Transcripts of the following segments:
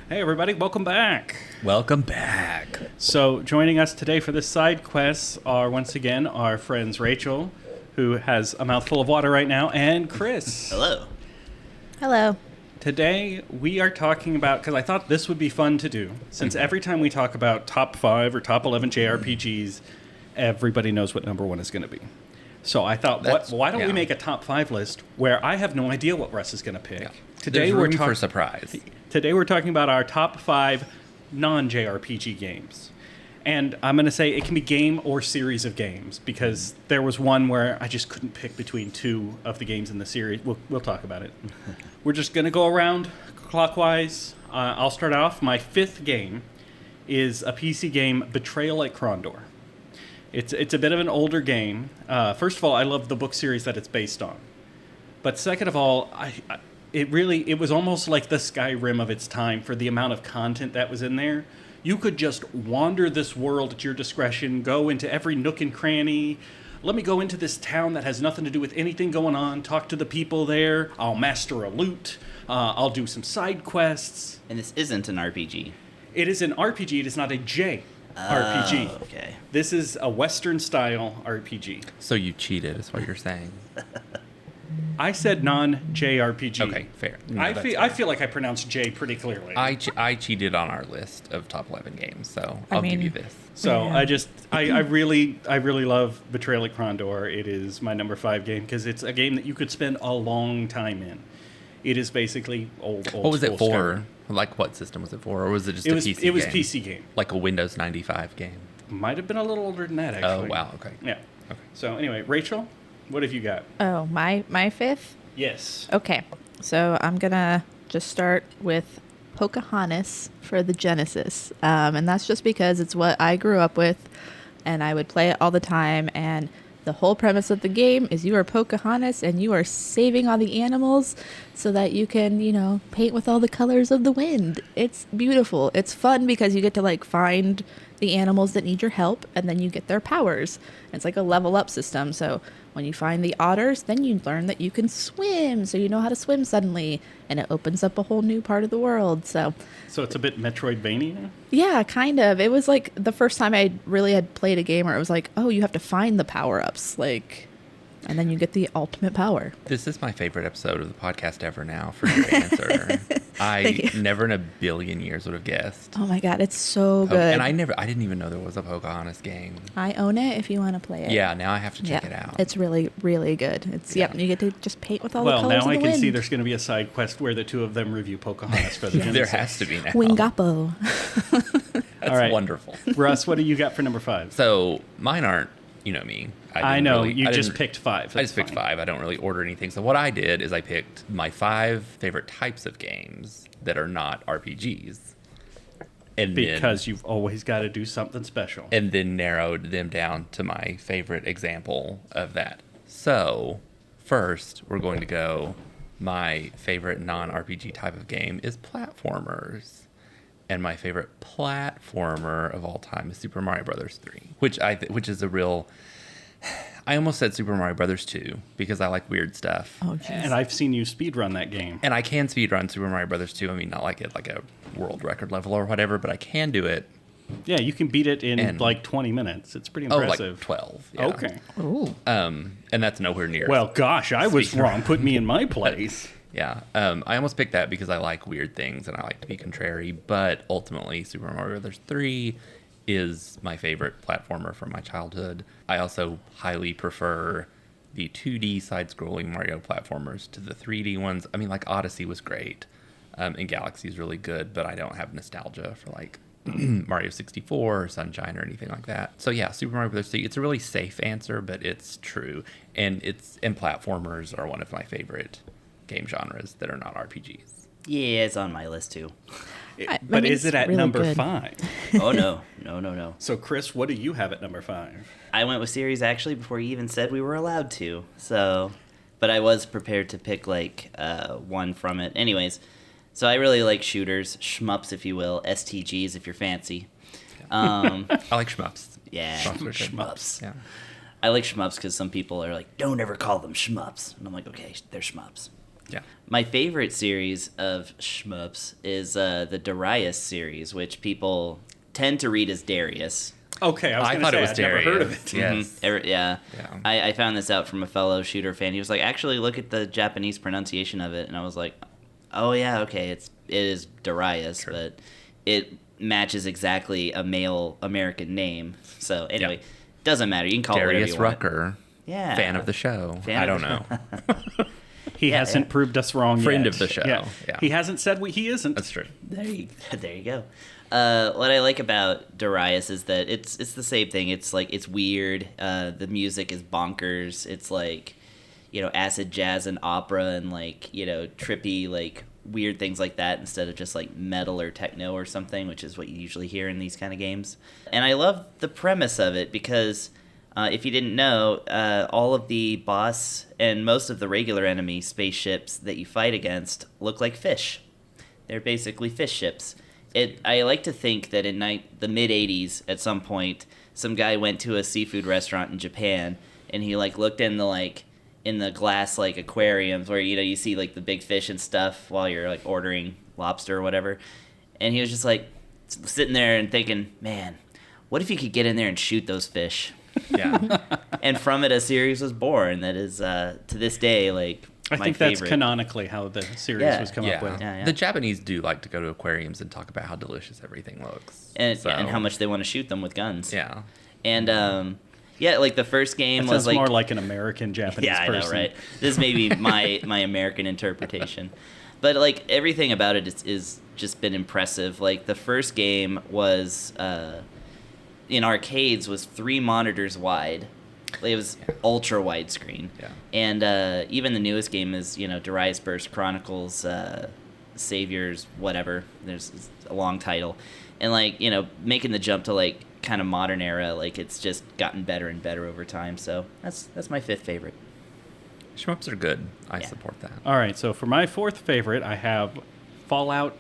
Hey everybody, welcome back. Welcome back. So joining us today for this side quest are once again our friends Rachel, who has a mouthful of water right now, and Chris. Hello. Hello. Today we are talking about, because I thought this would be fun to do, since every time we talk about top 5 or top 11 JRPGs, everybody knows what number 1 is going to be. So I thought, why don't we make a top 5 list where I have no idea what Russ is going to pick. Yeah. Today There's room for surprise. Today we're talking about our top 5 non-JRPG games. And I'm going to say it can be game or series of games, because there was one where I just couldn't pick between 2 of the games in the series. We'll talk about it. We're just going to go around clockwise. I'll start off. My 5th game is a PC game, Betrayal at Krondor. It's a bit of an older game. First of all, I love the book series that it's based on. But second of all, it was almost like the Skyrim of its time for the amount of content that was in there. You could just wander this world at your discretion, go into every nook and cranny. Let me go into this town that has nothing to do with anything going on, talk to the people there. I'll master a loot. I'll do some side quests. And this isn't an RPG. It is an RPG. It is not a JRPG. Okay. This is a Western-style RPG. So you cheated, is what you're saying. I said non-JRPG. Okay, fair. No, I feel like I pronounced J pretty clearly. I cheated on our list of top 11 games, so I'll give you this. So Yeah. I really love Betrayal at Krondor. It is my number 5 game because it's a game that you could spend a long time in. It is basically old What was it school for? Skyrim. Like, what system was it for? Or was it just a PC game? It was PC game. Like a Windows 95 game? Might have been a little older than that, actually. Oh, wow, okay. Yeah. Okay. So anyway, Rachel, what have you got? Oh, my 5th? Yes. Okay. So I'm going to just start with Pocahontas for the Genesis. And that's just because it's what I grew up with, and I would play it all the time. And the whole premise of the game is you are Pocahontas and you are saving all the animals so that you can, paint with all the colors of the wind. It's beautiful. It's fun because you get to find the animals that need your help, and then you get their powers. It's like a level up system. So when you find the otters, then you learn that you can swim, so you know how to swim suddenly, and it opens up a whole new part of the world. So it's a bit Metroidvania? yeah, kind of. It was like the first time I really had played a game where it was like, oh, you have to find the power-ups, and then you get the ultimate power. This is my favorite episode of the podcast ever now for your answer. I never in a billion years would have guessed. Oh my god, it's so good. And I didn't even know there was a Pocahontas game. I own it if you want to play it. Yeah, now I have to check it out. It's really, really good. You get to just paint with all the colors Well, of now the I can wind. see there's going to be a side quest where the two of them review Pocahontas for the Genesis. There has to be now. Wingapo. That's All right. wonderful. Russ, what do you got for number 5? So mine aren't, me. I know, you just picked 5. I just picked 5. I don't really order anything. So what I did is I picked my 5 favorite types of games that are not RPGs. Because you've always got to do something special. And then narrowed them down to my favorite example of that. So first, we're going to go, my favorite non-RPG type of game is platformers. And my favorite platformer of all time is Super Mario Brothers 3, which is a real... I almost said Super Mario Brothers 2 because I like weird stuff. Oh, jeez. And I've seen you speedrun that game. And I can speedrun Super Mario Brothers 2. I mean, not like a world record level or whatever, but I can do it. Yeah, you can beat it in 20 minutes. It's pretty impressive. Like 12. Yeah. Okay. Ooh. And that's nowhere near. Well, gosh, I was wrong. Put me in my place. Yeah. I almost picked that because I like weird things and I like to be contrary, but ultimately Super Mario Brothers 3 is my favorite platformer from my childhood. I also highly prefer the 2D side-scrolling Mario platformers to the 3D ones. I mean, Odyssey was great, and Galaxy is really good, but I don't have nostalgia for Mario 64 or Sunshine or anything like that. So yeah, Super Mario Bros. 3, it's a really safe answer, but it's true. And platformers are one of my favorite game genres that are not RPGs. Yeah, it's on my list too. But is it at really number good. 5? Oh, no. So, Chris, what do you have at number 5? I went with series actually before you even said we were allowed to. So, but I was prepared to pick one from it. Anyways, so I really like shooters, shmups if you will, STGs if you're fancy. I like shmups. Yeah, Shmups are good. shmups. Yeah. I like shmups because some people are like, don't ever call them shmups. And I'm like, okay, they're shmups. Yeah. My favorite series of shmups is the Darius series, which people tend to read as Darius. Okay, I was I going to thought say it was I'd never heard of Darius. it. Yes. Yeah. Yeah. I found this out from a fellow shooter fan. He was like, actually, look at the Japanese pronunciation of it. And I was like, oh, yeah, okay, it is Darius, Sure. but it matches exactly a male American name. So anyway, doesn't matter. You can call it Darius whatever you want. Rucker, Yeah. fan of the show. Fan I of don't the- know. He Yeah, hasn't yeah. proved us wrong Friend yet. of the show, yeah. He hasn't said he isn't. That's true. There you go. What I like about Darius is that it's the same thing. It's like it's weird. The music is bonkers. It's like, acid jazz and opera and like, trippy, like weird things like that instead of just like metal or techno or something, which is what you usually hear in these kind of games. And I love the premise of it because if you didn't know, all of the boss and most of the regular enemy spaceships that you fight against look like fish. They're basically fish ships. I like to think that in the mid-'80s, at some point, some guy went to a seafood restaurant in Japan, and he like looked in the glass like aquariums where you see like the big fish and stuff while you're like ordering lobster or whatever, and he was just like sitting there and thinking, man, what if you could get in there and shoot those fish? Yeah. And from it, a series was born that is to this day like I my think favorite. that's canonically how the series Yeah. was come up with. Yeah, yeah. The Japanese do like to go to aquariums and talk about how delicious everything looks. and So, how much they want to shoot them with guns. Yeah. And like the first game That was sounds like more like an American Japanese yeah, I person. know, right? This may be my American interpretation, but like everything about it is just been impressive. Like the first game was in arcades was 3 monitors wide. It was ultra widescreen. Yeah. And even the newest game is Darius Burst Chronicles Saviors whatever. There's a long title, and like making the jump to like kind of modern era, like it's just gotten better and better over time. So that's my 5th favorite. Shmups are good. I Yeah. support that. All right, so for my 4th favorite, I have Fallout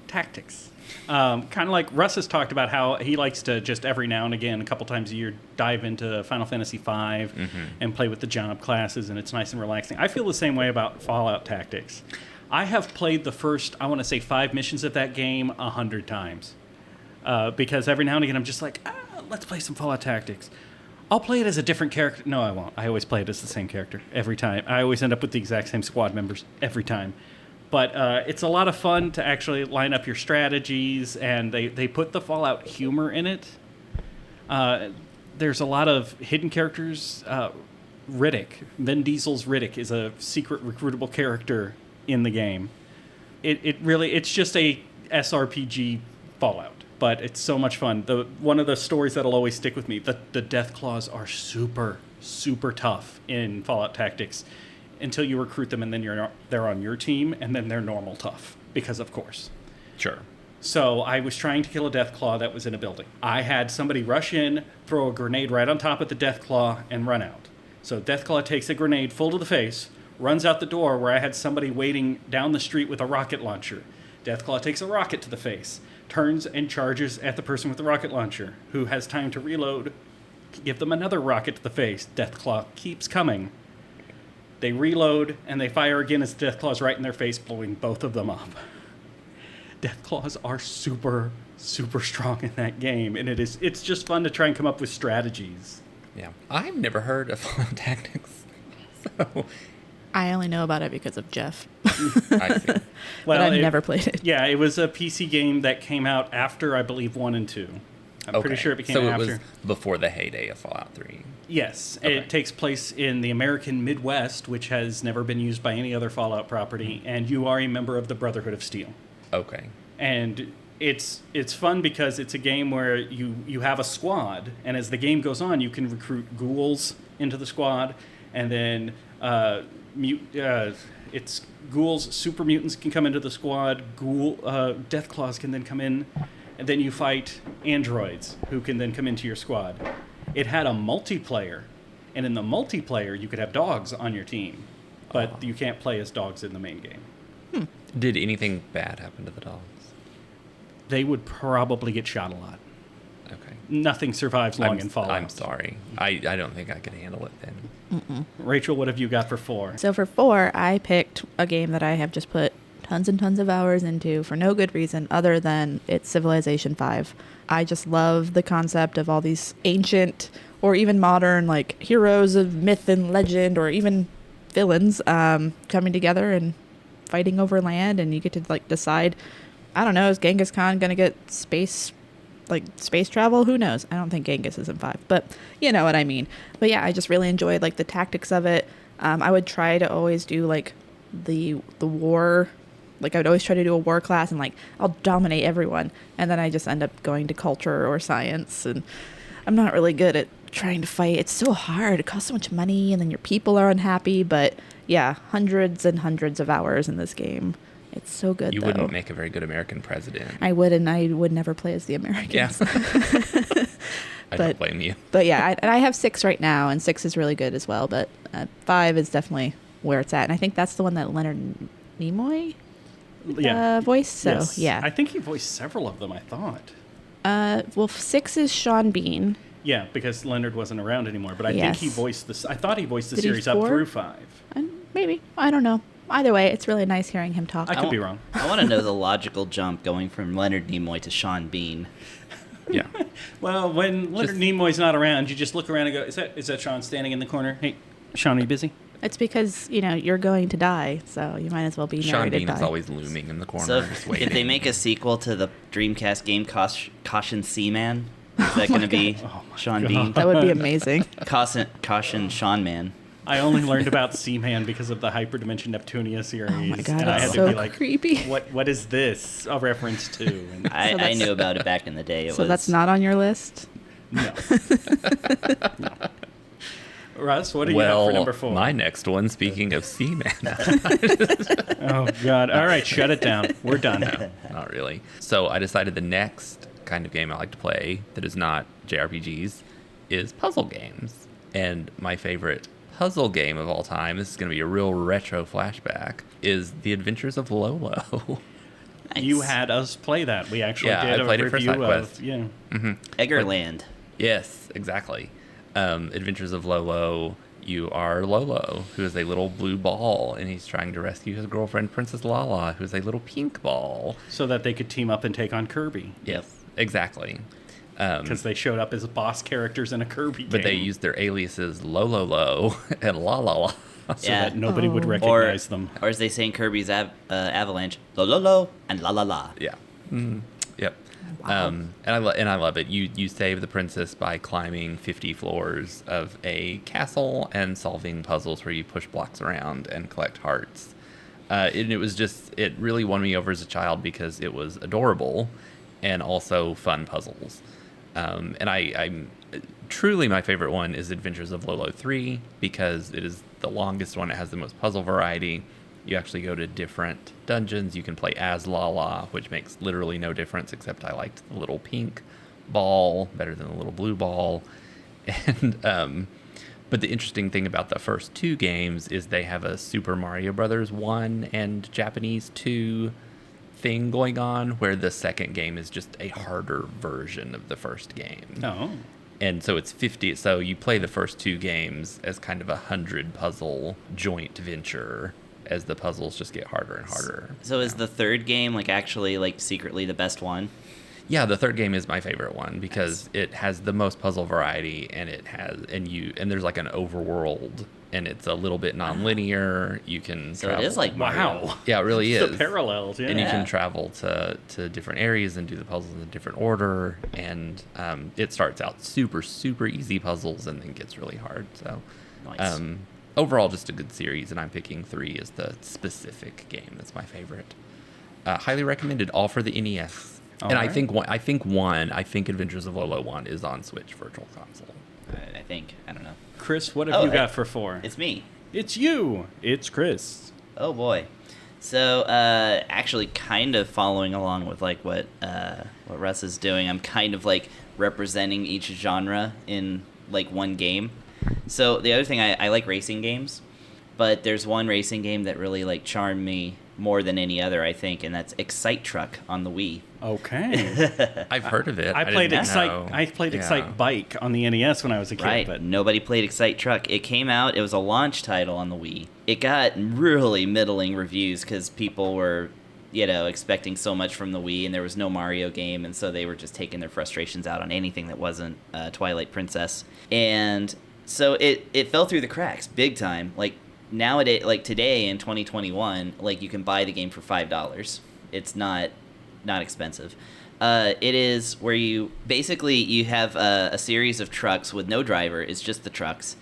Tactics. Kind of like Russ has talked about how he likes to just every now and again, a couple times a year, dive into Final Fantasy V and play with the job classes, and it's nice and relaxing. I feel the same way about Fallout Tactics. I have played the first, I want to say 5 missions of that game 100 times. Because every now and again I'm just like, let's play some Fallout Tactics. I'll play it as a different character. No, I won't. I always play it as the same character every time. I always end up with the exact same squad members every time. But it's a lot of fun to actually line up your strategies, and they put the Fallout humor in it. There's a lot of hidden characters. Riddick, Vin Diesel's Riddick, is a secret recruitable character in the game. It's just a SRPG Fallout. But it's so much fun. One of the stories that'll always stick with me, the Death Claws are super, super tough in Fallout Tactics until you recruit them, and then they're on your team, and then they're normal tough, because of course. Sure. So I was trying to kill a Death Claw that was in a building. I had somebody rush in, throw a grenade right on top of the Death Claw, and run out. So Death Claw takes a grenade full to the face, runs out the door where I had somebody waiting down the street with a rocket launcher. Death Claw takes a rocket to the face, turns and charges at the person with the rocket launcher, who has time to reload, give them another rocket to the face. Death Claw keeps coming. They reload, and they fire again as Death Claw's right in their face, blowing both of them up. Death Claws are super, super strong in that game, and it's just fun to try and come up with strategies. Yeah. I've never heard of Fallout Tactics. So, I only know about it because of Jeff, I see. but I've never played it. Yeah, it was a PC game that came out after, I believe, 1 and 2. I'm pretty sure it became so after. it was before the heyday of Fallout 3. Yes, Okay. it takes place in the American Midwest, which has never been used by any other Fallout property, and you are a member of the Brotherhood of Steel. Okay. And it's fun because it's a game where you have a squad, and as the game goes on, you can recruit ghouls into the squad, and then it's ghouls, super mutants can come into the squad, Death Claws can then come in, and then you fight androids who can then come into your squad. It had a multiplayer, and in the multiplayer you could have dogs on your team, but you can't play as dogs in the main game. Did anything bad happen to the dogs? They would probably get shot a lot. Okay. Nothing survives long in Fallout. I'm sorry. I don't think I could handle it then. Rachel, what have you got for 4? So for 4, I picked a game that I have just put tons and tons of hours into for no good reason other than it's Civilization 5. I just love the concept of all these ancient or even modern like heroes of myth and legend, or even villains coming together and fighting over land, and you get to like decide, I don't know, is Genghis Khan going to get space travel? Who knows? I don't think Genghis is in 5, but you know what I mean. But yeah, I just really enjoyed like the tactics of it. I would try to always do like the war, like I would always try to do a war class and like I'll dominate everyone, and then I just end up going to culture or science, and I'm not really good at trying to fight. It's so hard. It costs so much money, and then your people are unhappy. But yeah, hundreds and hundreds of hours in this game. It's so good. You though. wouldn't make a very good American president. I would, and I would never play as the Americans. Yeah. I don't blame you. But yeah, I have 6 right now, and 6 is really good as well. But 5 is definitely where it's at, and I think that's the one that Leonard Nimoy voiced. So Yes. yeah, I think he voiced several of them, I thought. well, 6 is Sean Bean. Yeah, because Leonard wasn't around anymore, but I think Yes. he voiced this. I thought he voiced the Did he series up 4? through 5. And maybe, I don't know. Either way, it's really nice hearing him talk. I could be wrong. I want to know the logical jump going from Leonard Nimoy to Sean Bean. Yeah. Well, when Leonard Nimoy's not around, you just look around and go, is that Sean standing in the corner? Hey, Sean, are you busy? It's because, you're going to die, so you might as well be Sean married Bean and is die. always looming in the corner. So just if waiting. they make a sequel to the Dreamcast game Caution Seaman, is that going to be Sean Bean? That would be amazing. Caution Sean Man. I only learned about Seaman because of the Hyperdimension Neptunia series. Oh my God, and I that's had so to be like, creepy. What is this a reference to? And I that's- knew about it back in the day. So that's not on your list? no. No. Russ, what do you have for number 4? My next one, speaking of Seaman. Oh, God. All right, shut it down. We're done. No, not really. So I decided the next kind of game I like to play that is not JRPGs is puzzle games. And my favorite puzzle game of all time, this is going to be a real retro flashback, is The Adventures of Lolo. Nice. You had us play that. We actually Yeah, did I a played it for review SideQuest. of... Yeah. Eggerland. Yes, exactly. Adventures of Lolo. You are Lolo, who is a little blue ball, and he's trying to rescue his girlfriend, Princess Lala, who is a little pink ball. So that they could team up and take on Kirby. Yes, exactly. Because they showed up as boss characters in a Kirby game. But they used their aliases Lolo and La La La. so Yeah. that nobody would Oh. recognize them. Or as they say in Kirby's Avalanche, lo lo lo and la la la. Yeah. Yep. Wow. And I love it. You save the princess by climbing 50 floors of a castle and solving puzzles where you push blocks around and collect hearts. And it really won me over as a child because it was adorable and also fun puzzles. And I'm truly my favorite one is Adventures of Lolo 3 because it is the longest one. It has the most puzzle variety. You actually go to different dungeons. You can play as Lala, which makes literally no difference, except I liked the little pink ball better than the little blue ball. And but the interesting thing about the first 2 games is they have a Super Mario Brothers 1 and Japanese 2 thing going on, where the second game is just a harder version of the first game. Oh. And so it's 50. So you play the first 2 games as kind of a 100 puzzle joint venture as the puzzles just get harder and harder. So is the third game actually secretly the best one? Yeah, the third game is my favorite one because it has the most puzzle variety, and and there's like an overworld, and it's a little bit non-linear. You can So travel. it is like Mario. Wow. Yeah, it really is. The parallels, yeah. And you Yeah. can travel to different areas and do the puzzles in a different order. And it starts out super, super easy puzzles and then gets really hard. So Nice. overall, just a good series. And I'm picking 3 as the specific game that's my favorite. Highly recommended, all for the NES. All and right. I think Adventures of Lolo 1 is on Switch Virtual Console. I think. I don't know. Chris, what have Oh, you hey. got for 4? It's me. It's you. It's Chris. Oh boy. So actually, kind of following along with what Russ is doing, I'm kind of representing each genre in one game. So the other thing, I like racing games, but there's one racing game that really charmed me more than any other, I think, and that's Excite Truck on the Wii. Okay. I've heard of it. I played didn't Excite. know. I played Yeah. Excite Bike on the NES when I was a kid. Right. But Nobody played Excite Truck. It came out. It was a launch title on the Wii. It got really middling reviews because people were, expecting so much from the Wii, and there was no Mario game, and so they were just taking their frustrations out on anything that wasn't Twilight Princess. And so it fell through the cracks big time. Like nowadays, like today in 2021, like you can buy the game for $5. It's not expensive. It is where you have a series of trucks with no driver. It's just the trucks.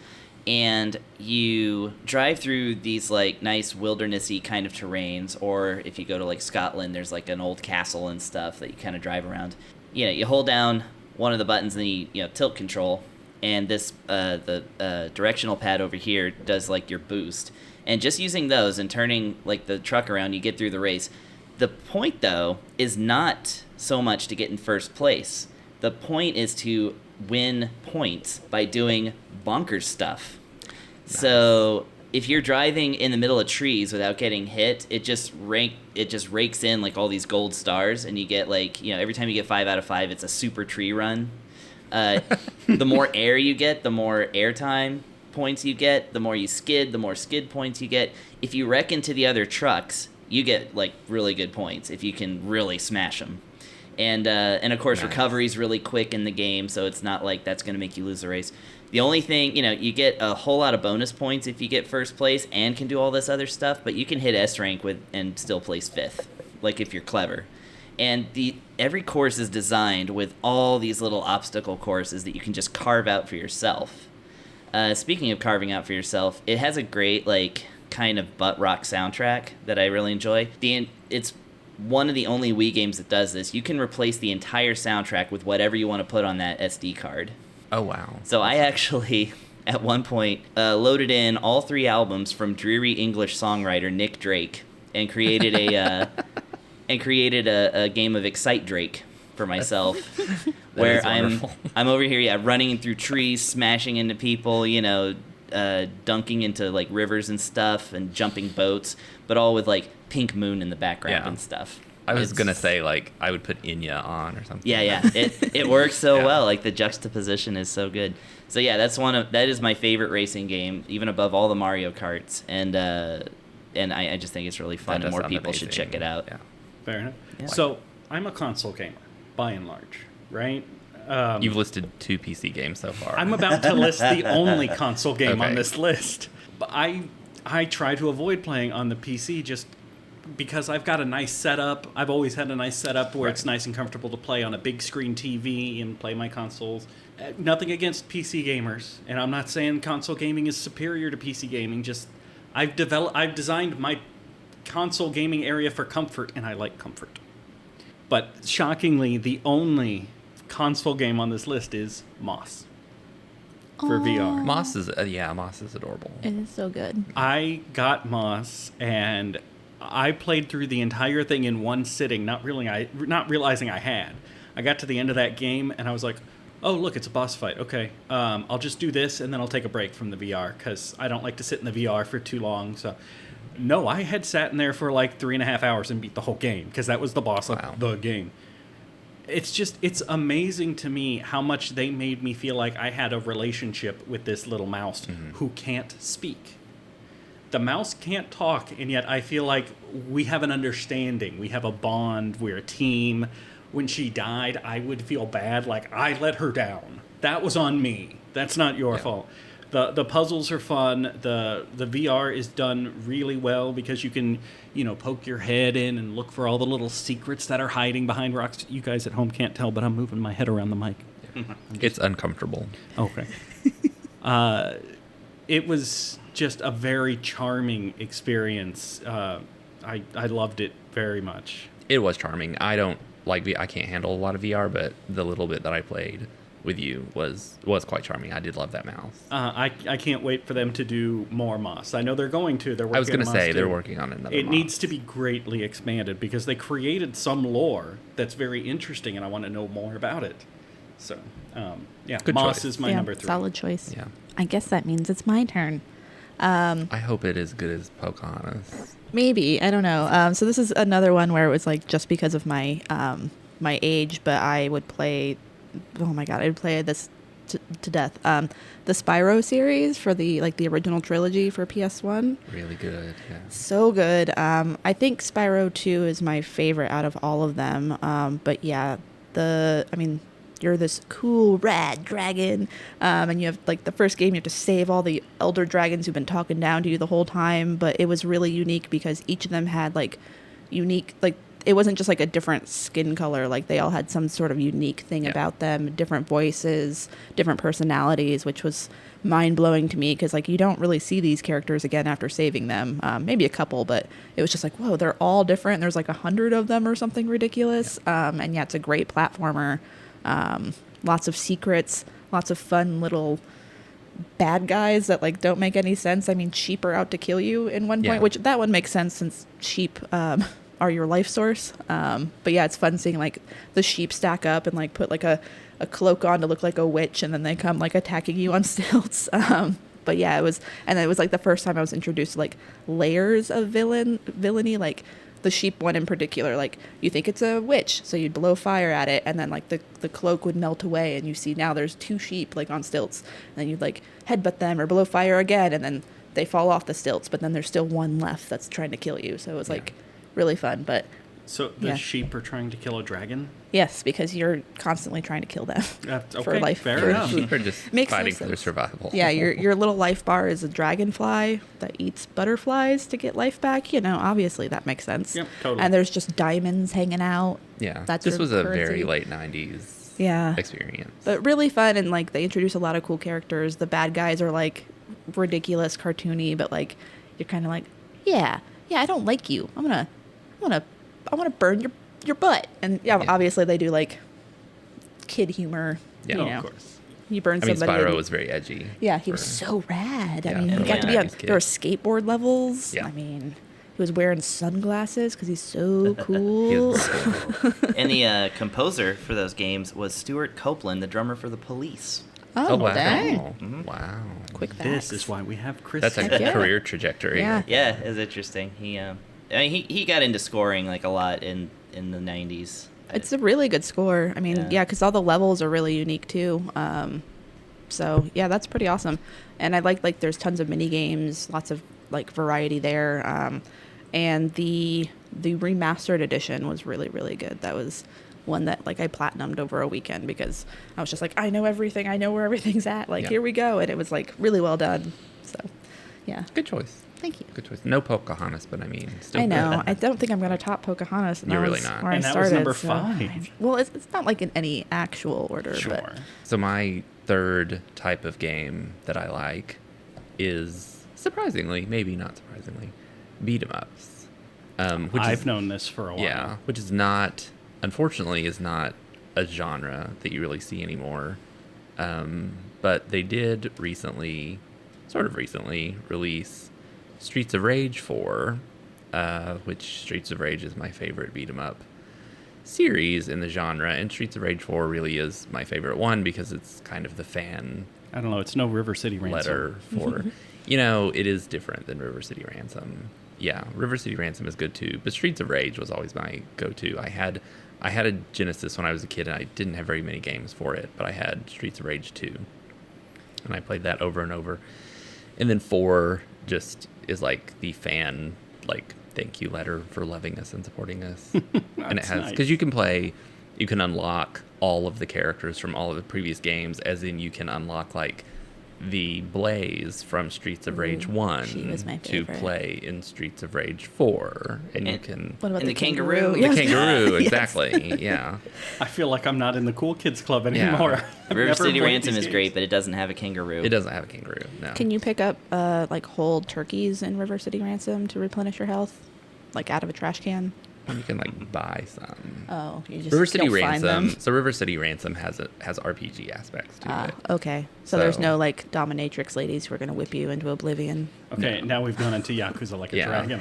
And you drive through these like nice wildernessy kind of terrains, or if you go to like Scotland, there's like an old castle and stuff that you kind of drive around. You hold down one of the buttons and you tilt control, and this the directional pad over here does like your boost. And just using those and turning like the truck around, you get through the race. The point though is not so much to get in first place. The point is to win points by doing bonkers stuff. Nice. So if you're driving in the middle of trees without getting hit, it just rakes in like all these gold stars, and you get like every time you get 5 out of 5, it's a super tree run. The more air you get, the more airtime points you get. The more you skid, the more skid points you get. If you wreck into the other trucks, you get like really good points if you can really smash them. And of course, nice. Recovery's really quick in the game, so it's not like that's going to make you lose the race. The only thing, you get a whole lot of bonus points if you get first place and can do all this other stuff, but you can hit S rank and still place 5th, like if you're clever. And every course is designed with all these little obstacle courses that you can just carve out for yourself. Speaking of carving out for yourself, it has a great like kind of butt rock soundtrack that I really enjoy. It's one of the only Wii games that does this. You can replace the entire soundtrack with whatever you want to put on that SD card. Oh, wow. So I actually, at one point, loaded in all 3 albums from dreary English songwriter Nick Drake and created a game of Excite Drake for myself, where I'm over here, running through trees, smashing into people, dunking into like rivers and stuff, and jumping boats, but all with like Pink Moon in the background and stuff. I was gonna say like I would put Inya on or something. Yeah. It works so well. Like the juxtaposition is so good. So yeah, that is my favorite racing game, even above all the Mario Karts. And I just think it's really fun, and more people should check it out. Yeah. Fair enough. Yeah. So I'm a console gamer, by and large, right? You've listed 2 PC games so far. I'm about to list the only console game on this list. But I try to avoid playing on the PC just because I've got a nice setup. I've always had a nice setup where it's nice and comfortable to play on a big screen TV and play my consoles. Nothing against PC gamers, and I'm not saying console gaming is superior to PC gaming. Just I've designed my console gaming area for comfort, and I like comfort. But shockingly, the only console game on this list is Moss for VR. Moss is adorable. It is so good. I got Moss, and I played through the entire thing in one sitting, not realizing I had. I got to the end of that game, and I was like, oh, look, it's a boss fight. Okay, I'll just do this, and then I'll take a break from the VR, because I don't like to sit in the VR for too long. So, no, I had sat in there for like 3.5 hours and beat the whole game, because that was the boss of the game. It's amazing to me how much they made me feel like I had a relationship with this little mouse who can't speak. The mouse can't talk, and yet I feel like we have an understanding. We have a bond. We're a team. When she died, I would feel bad, like I let her down. That was on me. That's not your fault. The puzzles are fun. The VR is done really well because you can, poke your head in and look for all the little secrets that are hiding behind rocks. You guys at home can't tell, but I'm moving my head around the mic. It's uncomfortable. Okay. It was just a very charming experience. I loved it very much. It was charming. I can't handle a lot of VR, but the little bit that I played with you was quite charming. I did love that mouse. I can't wait for them to do more Moss. I know they're going to. They're working I was going to say they're too. working on another It Moss. needs to be greatly expanded because they created some lore that's very interesting, and I want to know more about it. So, Good Moss choice. is my number 3. Solid choice. Yeah. I guess that means it's my turn. I hope it is good as Pocahontas. Maybe. I don't know. So this is another one where it was like just because of my my age, but I would play. Oh my god, I would play this to death. The Spyro series for the original trilogy for PS1. Really good. Yeah. So good. I think Spyro 2 is my favorite out of all of them. But yeah, you're this cool rad dragon, and you have like the first game you have to save all the elder dragons who've been talking down to you the whole time. But it was really unique because each of them had like unique, like it wasn't just like a different skin color. Like they all had some sort of unique thing about them, different voices, different personalities, which was mind blowing to me because like you don't really see these characters again after saving them. Maybe a couple, but it was just like, whoa, they're all different. There's like 100 of them or something ridiculous. And yeah, it's a great platformer. Lots of secrets, lots of fun little bad guys that like don't make any sense. I mean, sheep are out to kill you in one point, which that one makes sense since sheep are your life source. But yeah, it's fun seeing like the sheep stack up and like put like a cloak on to look like a witch, and then they come like attacking you on stilts. But yeah, it was like the first time I was introduced to like layers of villainy, like the sheep one in particular. Like you think it's a witch, so you'd blow fire at it, and then like the cloak would melt away, and you see now there's 2 sheep like on stilts, and then you'd like headbutt them or blow fire again, and then they fall off the stilts, but then there's still one left that's trying to kill you. So it was like really fun. But so the sheep are trying to kill a dragon? Yes, because you're constantly trying to kill them for life. Fair enough. Sheep are just fighting for their survival. Yeah, your little life bar is a dragonfly that eats butterflies to get life back. You know, obviously that makes sense. Yep, totally. And there's just diamonds hanging out. Yeah, That's this your was a currency. very late 90s experience. But really fun, and like they introduce a lot of cool characters. The bad guys are like ridiculous, cartoony, but like you're kind of like, yeah, I don't like you. I want to burn your butt. And obviously they do like kid humor. Yeah, you know. Of course. You burn somebody. Spyro was very edgy. Yeah, he was so rad. I Yeah, mean, for he got to be on. 90s kid. There were skateboard levels. Yeah. I mean, he was wearing sunglasses because he's so He cool. was cool. And the composer for those games was Stuart Copeland, the drummer for the Police. Oh, wow. dang! Wow. Quick facts. This is why we have Chris. That's a Heck yeah. career trajectory. Yeah. Yeah, it's interesting. He got into scoring like a lot in the 90s. It's a really good score. I mean, Yeah. because all the levels are really unique too. So yeah, that's pretty awesome. And I like there's tons of mini games, lots of like variety there. And the remastered edition was really, really good. That was one that like I platinumed over a weekend because I was just like, I know everything. I know where everything's at. Like, here we go. And it was like really well done. So yeah. Good choice. Thank you. Good choice. No Pocahontas, but I mean, still I know. good. I don't think I'm going to top Pocahontas. And You're that really was not. Where And I that was started, number so- 5. Well, it's not like in any actual order, Sure. but So my third type of game that I like is surprisingly, maybe not surprisingly, beat 'em ups. Which I've is, known this for a while. yeah, which is not, unfortunately, is not a genre that you really see anymore. But they did sort of recently, release Streets of Rage 4, which Streets of Rage is my favorite beat 'em up series in the genre, and Streets of Rage 4 really is my favorite one because it's kind of the fan I don't know. It's no River City Ransom. letter for, it is different than River City Ransom. Yeah, River City Ransom is good too, but Streets of Rage was always my go-to. I had a Genesis when I was a kid, and I didn't have very many games for it, but I had Streets of Rage 2, and I played that over and over. And then 4 just is like the fan, like, thank you letter for loving us and supporting us. And it has, because you can unlock all of the characters from all of the previous games, as in you can unlock like the Blaze from Streets of Rage 1 she was my to favorite. play in Streets of Rage 4. And you And- can... what about And the the kangaroo. The Yes. kangaroo, Yes. exactly, yeah. I feel like I'm not in the cool kids club anymore. I've River never City played Ransom these is great, games. but it doesn't have a kangaroo. It doesn't have a kangaroo, no. Can you pick up like whole turkeys in River City Ransom to replenish your health, like out of a trash can? You can like buy some. Oh, you just River City don't find Ransom. them. So River City Ransom has RPG aspects to it. Okay, so there's So- no like dominatrix ladies who are gonna whip you into oblivion. Okay, now we've gone into Yakuza Like a Yeah. Dragon.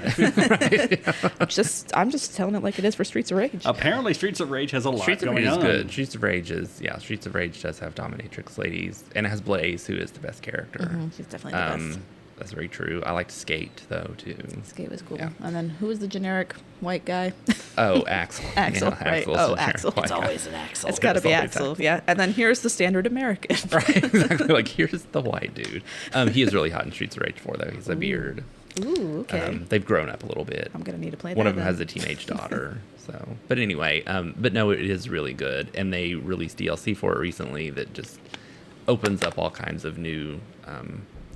I'm just telling it like it is for Streets of Rage. Apparently, Streets of Rage has a lot Streets of going Rage is on. good. Streets of Rage does have dominatrix ladies, and it has Blaze, who is the best character. She's definitely the best. That's very true. I liked Skate though too. Skate was cool. Yeah. And then who was the generic white guy? Oh, Axel. Axel, Yeah, right. Axel's Oh, the generic Axel. white It's guy. always an Axel. It's got to It's be always Axel. Axel. Yeah. And then here's the standard American. Right, exactly. Like, here's the white dude. He is really hot in Streets of Rage 4, though. He's a beard. Ooh, okay. They've grown up a little bit. I'm going to need to play One that of them then. has a teenage daughter. So, but anyway, but no, it is really good. And they released DLC for it recently that just opens up all kinds of new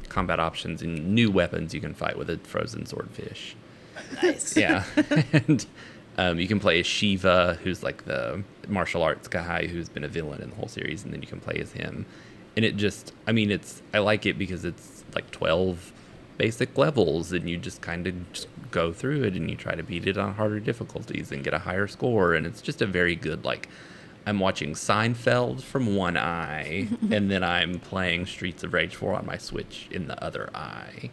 combat options and new weapons you can fight with a frozen swordfish. Nice. Yeah. And you can play as Shiva, who's like the martial arts guy who's been a villain in the whole series, and then you can play as him. And it just, I mean, I like it because it's like 12 basic levels, and you just kind of just go through it, and you try to beat it on harder difficulties and get a higher score. And it's just a very good, like, I'm watching Seinfeld from one eye, and then I'm playing Streets of Rage 4 on my Switch in the other eye.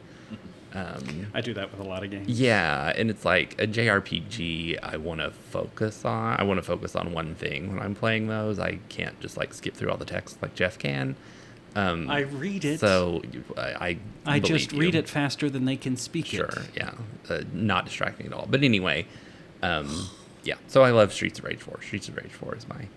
I do that with a lot of games. Yeah, and it's like a JRPG I want to focus on. I want to focus on one thing when I'm playing those. I can't just like skip through all the text like Jeff can. I read it. So I just believe read you. it faster than they can speak Sure, it. yeah. Not distracting at all. But anyway, yeah. So I love Streets of Rage 4. Streets of Rage 4 is my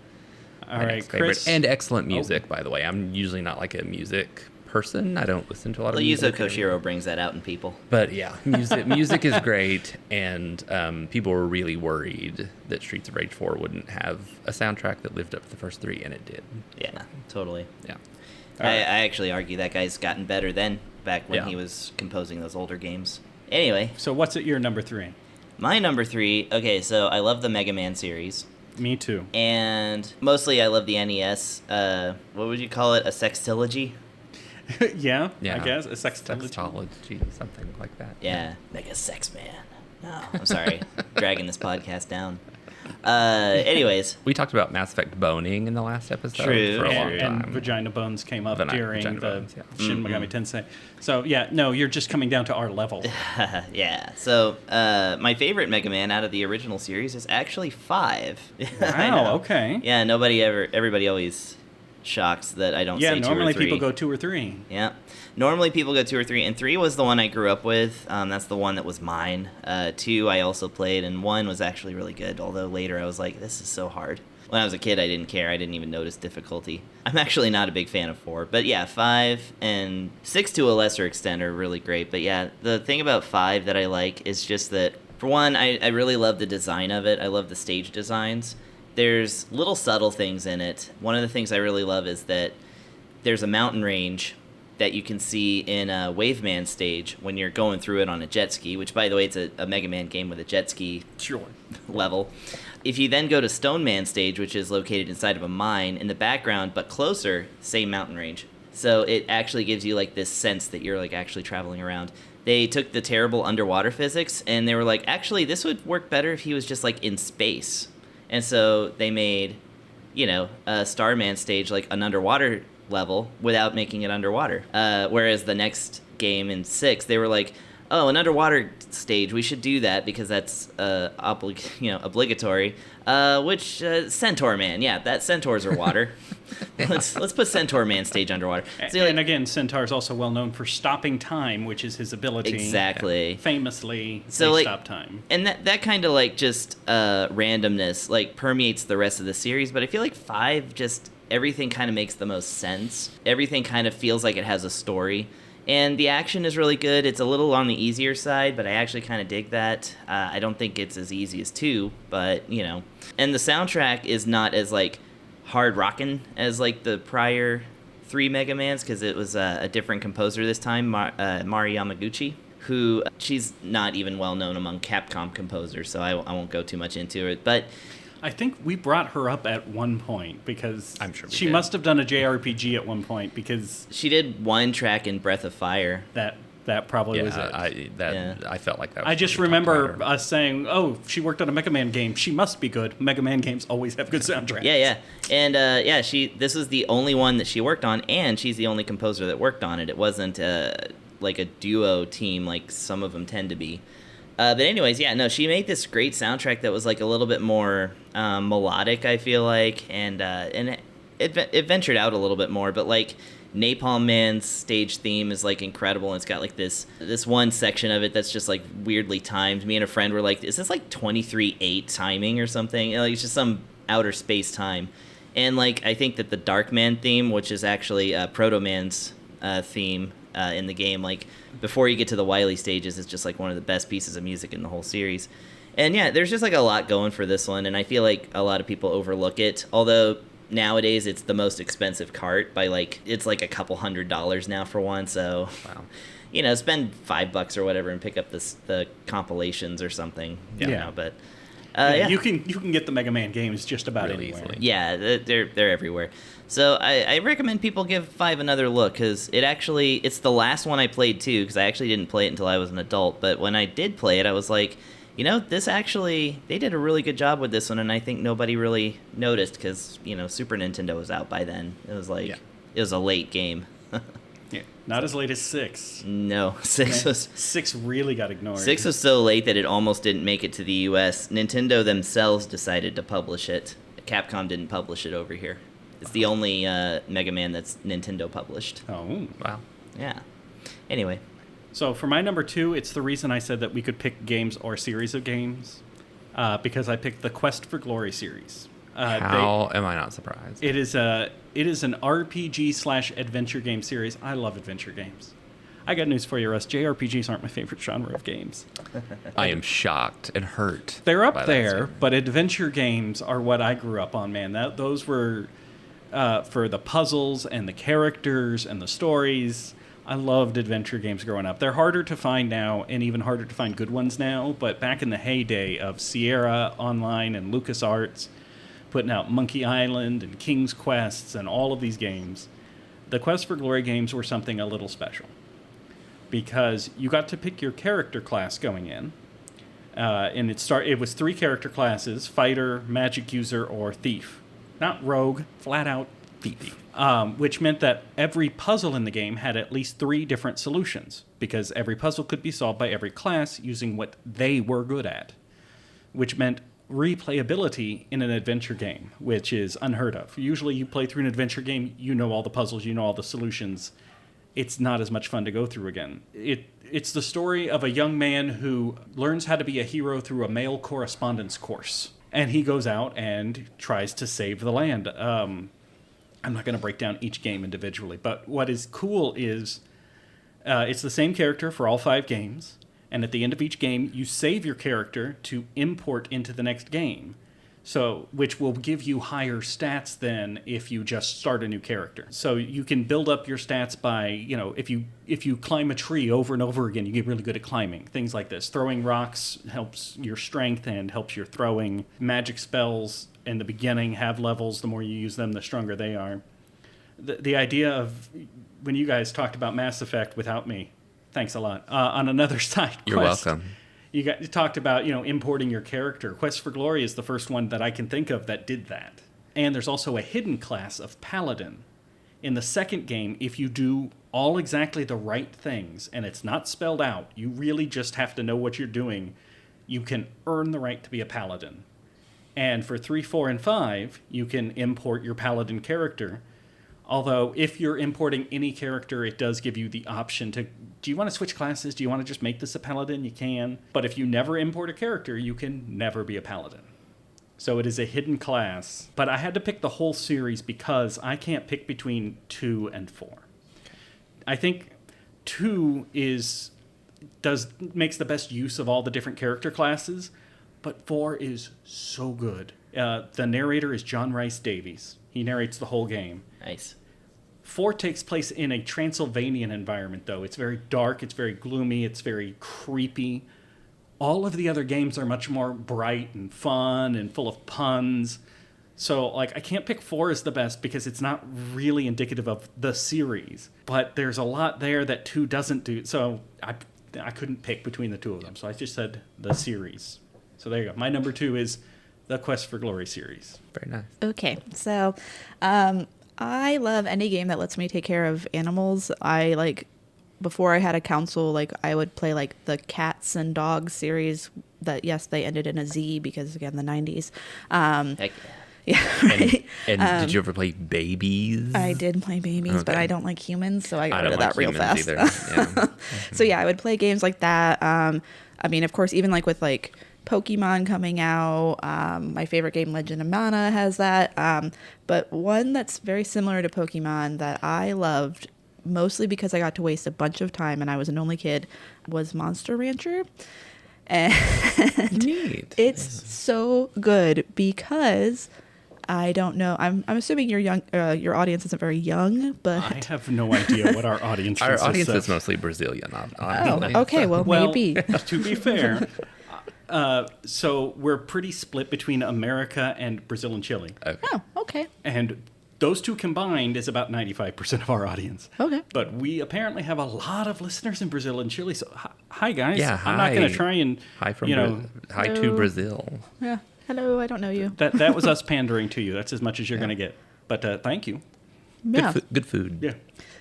All right, next favorite. Chris. And excellent music, by the way. I'm usually not like a music person. I don't listen to a lot Well, of Yuzo music. Koshiro brings that out in people. But yeah, music is great, and people were really worried that Streets of Rage 4 wouldn't have a soundtrack that lived up to the first three, and it did. Yeah, totally. Yeah. I actually argue that guy's gotten better then, back when Yeah. he was composing those older games. Anyway, So what's at your number 3? my number 3, okay, so I love the Mega Man series. Me too. And mostly I love the NES. What would you call it? A sextilogy? Yeah. I guess a sextilogy. Sextology, something like that. Yeah. Mega Sex Man. No, I'm sorry. Dragging this podcast down. Anyways. We talked about Mass Effect boning in the last episode True, for a true. long time. And vagina bones came up during vagina the bones, yeah. Shin Megami Tensei. So yeah, no, you're just coming down to our level. Yeah. So, my favorite Mega Man out of the original series is actually 5. I Wow. know. Okay. Yeah, everybody always shocks that I don't Yeah. say 2 Normally or 3. people go 2 or 3. Yeah. Normally people go 2 or 3, and 3 was the one I grew up with. That's the one that was mine. 2 I also played, and 1 was actually really good, although later I was like, this is so hard. When I was a kid, I didn't care. I didn't even notice difficulty. I'm actually not a big fan of 4. But yeah, 5 and 6 to a lesser extent are really great. But yeah, the thing about 5 that I like is just that, for one, I really love the design of it. I love the stage designs. There's little subtle things in it. One of the things I really love is that there's a mountain range that you can see in a Waveman stage when you're going through it on a jet ski, which, by the way, it's a Mega Man game with a jet ski Sure. level. If you then go to Stone Man stage, which is located inside of a mine, in the background, but closer, same mountain range. So it actually gives you like this sense that you're like actually traveling around. They took the terrible underwater physics and they were like, actually, this would work better if he was just like in space. And so they made, a Starman stage like an underwater level without making it underwater. Whereas the next game in 6, they were like, oh, an underwater stage, we should do that because that's obligatory. Which Centaur Man, yeah, that centaurs are water. Let's put Centaur Man stage underwater. So, And again, Centaur's also well known for stopping time, which is his ability. Exactly. Famously, So, they stop time. And that kind of like just randomness like permeates the rest of the series, but I feel like 5 just everything kind of makes the most sense. Everything kind of feels like it has a story. And the action is really good. It's a little on the easier side, but I actually kind of dig that. I don't think it's as easy as 2, but, And the soundtrack is not as, like, hard rockin' as, like, the prior 3 Mega Mans, because it was a different composer this time, Mari Yamaguchi, who she's not even well known among Capcom composers, so I won't go too much into it. But I think we brought her up at one point because I'm sure we she did. must have done a JRPG at one point because she did one track in Breath of Fire. that probably was it. I felt like that. I Was just when we talked remember about her. us saying, "Oh, she worked on a Mega Man game. She must be good. Mega Man games always have good soundtracks." Yeah. And this was the only one that she worked on, and she's the only composer that worked on it. It wasn't like a duo team like some of them tend to be. But anyways, she made this great soundtrack that was like a little bit more melodic, I feel like, and it ventured out a little bit more. But like Napalm Man's stage theme is like incredible, and it's got like this one section of it that's just like weirdly timed. Me and a friend were like, is this like 23/8 timing or something? Like, it's just some outer space time. And like, I think that the Darkman theme, which is actually Proto Man's theme in the game, like before you get to the Wily stages, is just like one of the best pieces of music in the whole series. And yeah, there's just like a lot going for this one, and I feel like a lot of people overlook it. Although nowadays it's the most expensive cart by like, it's like a couple $100s now for one. So, Wow. you know, spend $5 or whatever and pick up the compilations or something. You know, but yeah. You can get the Mega Man games just about Really anywhere. easily. Yeah, they're everywhere. So I recommend people give 5 another look, because it's the last one I played too, because I actually didn't play it until I was an adult. But when I did play it, I was like, you know, they did a really good job with this one, and I think nobody really noticed because, you know, Super Nintendo was out by then. It was like, it was a late game. Yeah. Not as late as 6. No, 6 really got ignored. 6 was so late that it almost didn't make it to the U.S. Nintendo themselves decided to publish it. Capcom didn't publish it over here. It's the only Mega Man that's Nintendo published. Oh. Wow. Yeah. Anyway. So for my number 2, it's the reason I said that we could pick games or series of games, because I picked the Quest for Glory series. How am I not surprised? It is an RPG/adventure game series. I love adventure games. I got news for you, Russ. JRPGs aren't my favorite genre of games. I am shocked and hurt. They're by up that there, statement. but adventure games are what I grew up on, man. Those were for the puzzles and the characters and the stories. I loved adventure games growing up. They're harder to find now, and even harder to find good ones now, but back in the heyday of Sierra Online and LucasArts putting out Monkey Island and King's Quests and all of these games, the Quest for Glory games were something a little special, because you got to pick your character class going in, and it was 3 character classes: fighter, magic user, or thief. Not rogue, flat out thief. Which meant that every puzzle in the game had at least 3 different solutions, because every puzzle could be solved by every class using what they were good at, which meant replayability in an adventure game, which is unheard of. Usually you play through an adventure game, you know all the puzzles, you know all the solutions. It's not as much fun to go through again. It's the story of a young man who learns how to be a hero through a mail correspondence course, and he goes out and tries to save the land. I'm not going to break down each game individually, but what is cool is it's the same character for all 5 games, and at the end of each game, you save your character to import into the next game, so which will give you higher stats than if you just start a new character. So you can build up your stats by, you know, if you climb a tree over and over again, you get really good at climbing. Things like this. Throwing rocks helps your strength and helps your throwing. Magic spells in the beginning have levels. The more you use them, the stronger they are. The idea of, when you guys talked about Mass Effect without me, thanks a lot, on another side You're quest, welcome. you talked about, you know, importing your character. Quest for Glory is the first one that I can think of that did that. And there's also a hidden class of Paladin. In the second game, if you do all exactly the right things, and it's not spelled out, you really just have to know what you're doing, you can earn the right to be a Paladin. And for 3, 4, and 5, you can import your Paladin character. Although, if you're importing any character, it does give you the option to, do you want to switch classes? Do you want to just make this a Paladin? You can. But if you never import a character, you can never be a Paladin. So it is a hidden class. But I had to pick the whole series because I can't pick between 2 and 4. I think 2 makes the best use of all the different character classes, but 4 is so good. The narrator is John Rhys Davies. He narrates the whole game. Nice. 4 takes place in a Transylvanian environment, though. It's very dark, it's very gloomy, it's very creepy. All of the other games are much more bright and fun and full of puns. So, like, I can't pick 4 as the best because it's not really indicative of the series. But there's a lot there that 2 doesn't do. So I couldn't pick between the 2 of them. So I just said the series. So there you go. My number 2 is the Quest for Glory series. Very nice. Okay, so I love any game that lets me take care of animals. Before I had a console, I would play the cats and dogs series that, yes, they ended in a Z because, again, the 90s. Heck Yeah, right. And did you ever play Babies? I did play Babies, but Okay. I don't like humans, so I got I rid don't of like that real humans fast. either. Yeah. So yeah, I would play games like that. I mean, of course, even like with like Pokemon coming out, my favorite game, Legend of Mana, has that. But one that's very similar to Pokemon that I loved, mostly because I got to waste a bunch of time and I was an only kid, was Monster Rancher. And Neat. it's so good because I don't know. I'm assuming you're young. Your audience isn't very young, but I have no idea what our audience Our consists audience of. is mostly Brazilian, honestly. oh, okay. Well, Well, maybe. to be fair, so we're pretty split between America and Brazil and Chile. Okay. Oh, okay. And those two combined is about 95% of our audience. Okay. But we apparently have a lot of listeners in Brazil and Chile. So, hi guys. Yeah, I'm not going hi. to try and, Hi from you know, hi to Hello. Brazil. Yeah. Hello. I don't know you. that was us pandering to you. That's as much as you're going to get. But thank you. Yeah. Good food. Yeah.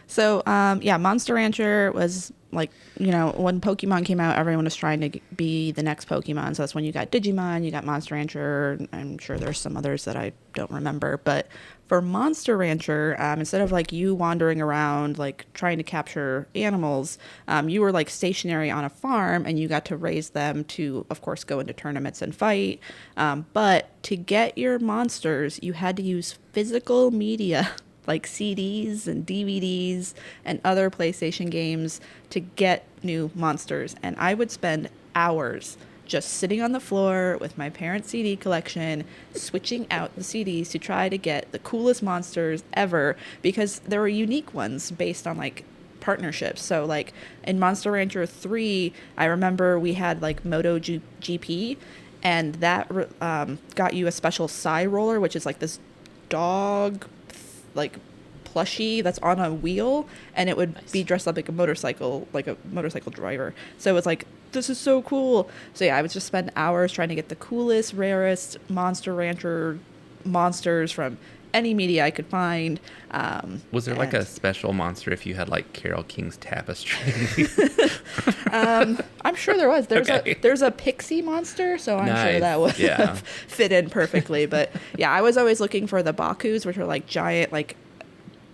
So, yeah, Monster Rancher was like, you know, when Pokemon came out, everyone was trying to be the next Pokemon. So that's when you got Digimon, you got Monster Rancher. I'm sure there's some others that I don't remember. But for Monster Rancher, instead of like you wandering around, like trying to capture animals, you were like stationary on a farm and you got to raise them to, of course, go into tournaments and fight. But to get your monsters, you had to use physical media like CDs and DVDs and other PlayStation games to get new monsters. And I would spend hours just sitting on the floor with my parents' CD collection, switching out the CDs to try to get the coolest monsters ever, because there were unique ones based on like partnerships. So like in Monster Rancher 3, I remember we had like MotoGP, and that got you a special Psy roller, which is like this dog like plushie that's on a wheel, and it would be dressed up like a motorcycle driver. So it was like, this is so cool. So yeah, I would just spend hours trying to get the coolest, rarest Monster Rancher monsters from any media I could find. Was there like and- a special monster if you had like Carol King's Tapestry? I'm sure there was. Okay. There's a pixie monster, so I'm sure Nice. that would Yeah. have fit in perfectly. But yeah, I was always looking for the Bakus, which are like giant, like,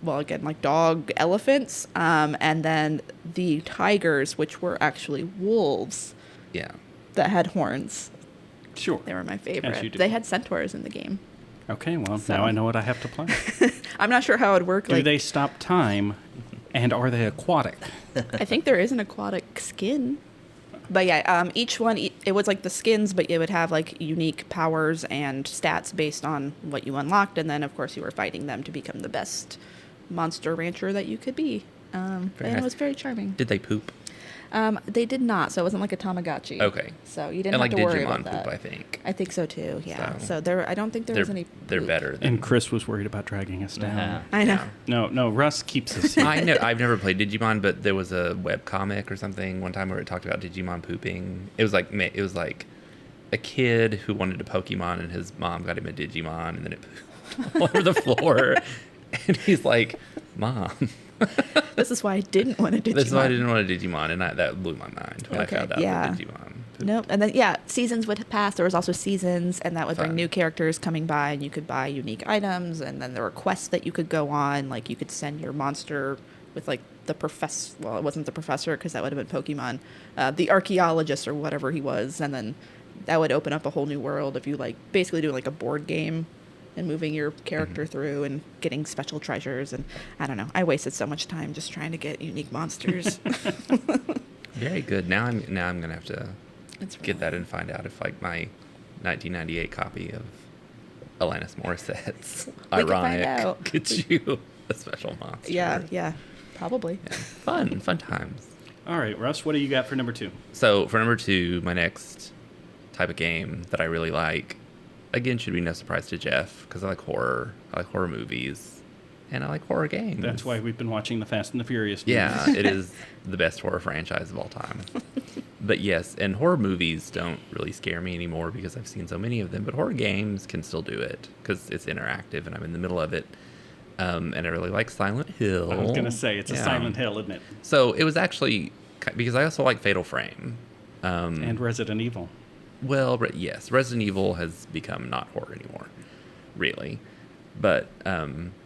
well, again, like dog elephants, and then the tigers, which were actually wolves Yeah. that had horns. Sure. They were my you favorite. do. They had centaurs in the game. Okay, well, So- now I know what I have to play. I'm not sure how it would work. Do Like, they stop time, and are they aquatic? I think there is an aquatic skin. But yeah, each one, it was like the skins, but it would have like unique powers and stats based on what you unlocked. And then, of course, you were fighting them to become the best Monster Rancher that you could be. And nice. it was very charming. Did they poop? They did not, so it wasn't like a Tamagotchi. Okay. So you didn't And have like to worry Digimon about that. poop, I think. I think so too, yeah. So- So there, I don't think there was any They're poop. better. And Chris was worried about dragging us down. Uh-huh. I know. Yeah. No, Russ keeps us here. I know. I've never played Digimon, but there was a web comic or something one time where it talked about Digimon pooping. It was like a kid who wanted a Pokemon, and his mom got him a Digimon, and then it pooped all over the floor. And he's like, "Mom, This is why I didn't want to Digimon. this is why I didn't want a Digimon," and that blew my mind when Okay, I found out yeah. that Digimon. pooped. Nope. And then, yeah, seasons would pass. There was also seasons, and that would bring Fun. new characters coming by, and you could buy unique items. And then there were quests that you could go on. Like, you could send your monster with, like, the professor. Well, it wasn't the professor, because that would have been Pokemon. The archaeologist, or whatever he was. And then that would open up a whole new world if you, like, basically do, like, a board game and moving your character through and getting special treasures. And I don't know. I wasted so much time just trying to get unique monsters. Very good. Now I'm gonna have to It's get that and find out if like my 1998 copy of Alanis Morissette's We can find Ironic out. gets you a special monster. Yeah, probably. Yeah. Fun times. All right, Russ, what do you got for number 2? So for number 2, my next type of game that I really like, again, should be no surprise to Jeff, because I like horror movies, and I like horror games. That's why we've been watching the Fast and the Furious movies. Yeah, it is the best horror franchise of all time. But yes, and horror movies don't really scare me anymore because I've seen so many of them, but horror games can still do it because it's interactive and I'm in the middle of it. And I really like Silent Hill. I was going to say, it's a Yeah. Silent Hill, isn't it? So it was actually, because I also like Fatal Frame. And Resident Evil. Well, yes, Resident Evil has become not horror anymore. really. But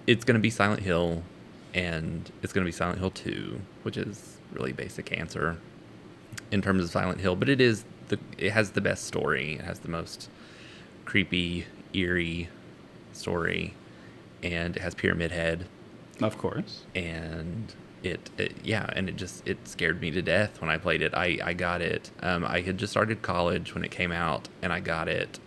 it's going to be Silent Hill, and it's going to be Silent Hill 2, which is really basic answer in terms of Silent Hill. But it has the best story. It has the most creepy, eerie story, and it has Pyramid Head. Of course. And it scared me to death when I played it. I got it. I had just started college when it came out, and I got it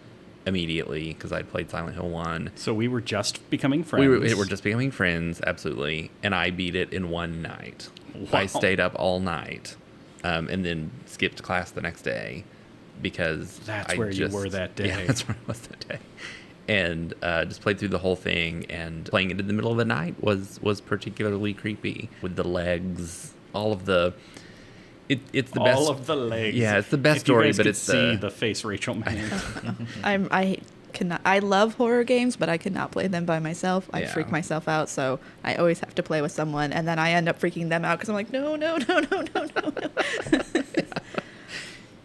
immediately because I'd played Silent Hill 1. So we were just becoming friends. We were just becoming friends, absolutely. And I beat it in one night. Wow. I stayed up all night, and then skipped class the next day because That's where you were that day. Yeah, that's where I was that day. And just played through the whole thing, and playing it in the middle of the night was particularly creepy with the legs, all of the. It's the best. All of the legs. Yeah, it's the best if you story, guys but could it's see the face Rachel made. I cannot. I love horror games, but I cannot play them by myself. I Yeah. freak myself out, so I always have to play with someone, and then I end up freaking them out because I'm like, no.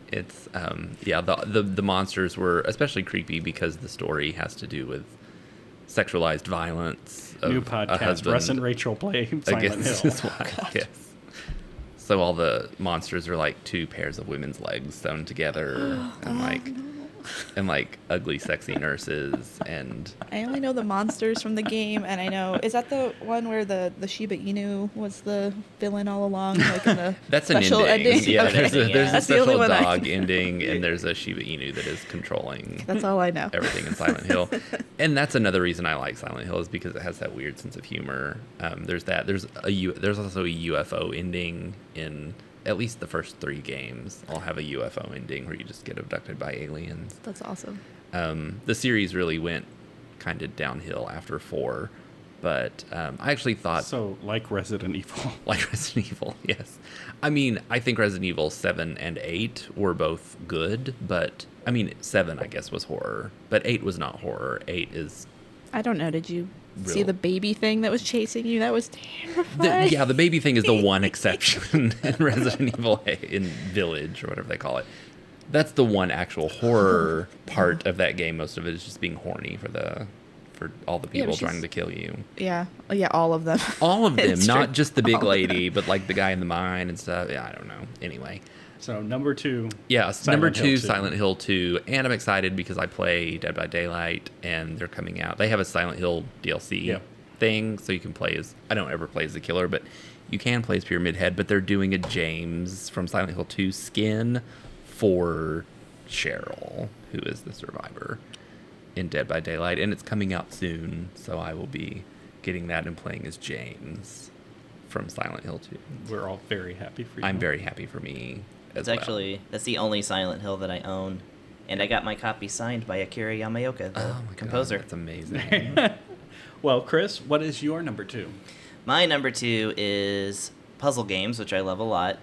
It's the monsters were especially creepy because the story has to do with sexualized violence of New a podcast. husband Russ and Rachel play Silent against Hill. his wife. Yes. So all the monsters are like two pairs of women's legs sewn together, and like ugly, sexy nurses, and I only know the monsters from the game, and I know, is that the one where the Shiba Inu was the villain all along, like in the that's an special ending? Yeah, Okay. there's a That's the only special one I dog know. ending, and there's a Shiba Inu that is controlling That's all I know. everything in Silent Hill. And that's another reason I like Silent Hill, is because it has that weird sense of humor. There's that. There's also a UFO ending in at least the first 3 games. I'll have a UFO ending where you just get abducted by aliens. That's awesome. The series really went kind of downhill after 4, but I actually thought So, like Resident Evil. like Resident Evil, yes. I mean, I think Resident Evil 7 and 8 were both good, but 7 I guess was horror, but 8 was not horror. 8 is I don't know. Did you see Real. the baby thing that was chasing you? That was terrifying. the baby thing is the one exception in Resident Evil in Village or whatever they call it. That's the one actual horror part of that game. Most of it is just being horny for all the people but trying she's- to kill you. Yeah, all of them. All of them, It's not true. just the big All of lady, but like the guy in the mine and stuff. Yeah, I don't know. Anyway. So, number 2. Yeah, Silent number Hill 2, 2. Silent Hill 2, and I'm excited because I play Dead by Daylight, and they're coming out. They have a Silent Hill DLC Yep. thing, so you can play as, I don't ever play as the killer, but you can play as Pyramid Head, but they're doing a James from Silent Hill 2 skin for Cheryl, who is the survivor in Dead by Daylight, and it's coming out soon, so I will be getting that and playing as James from Silent Hill 2. We're all very happy for you. I'm very happy for me as It's actually, that's the only Silent Hill that I own. And I got my copy signed by Akira Yamaoka, the Oh my composer. God, that's amazing. Well, Chris, what is your number 2? My number 2 is puzzle games, which I love a lot.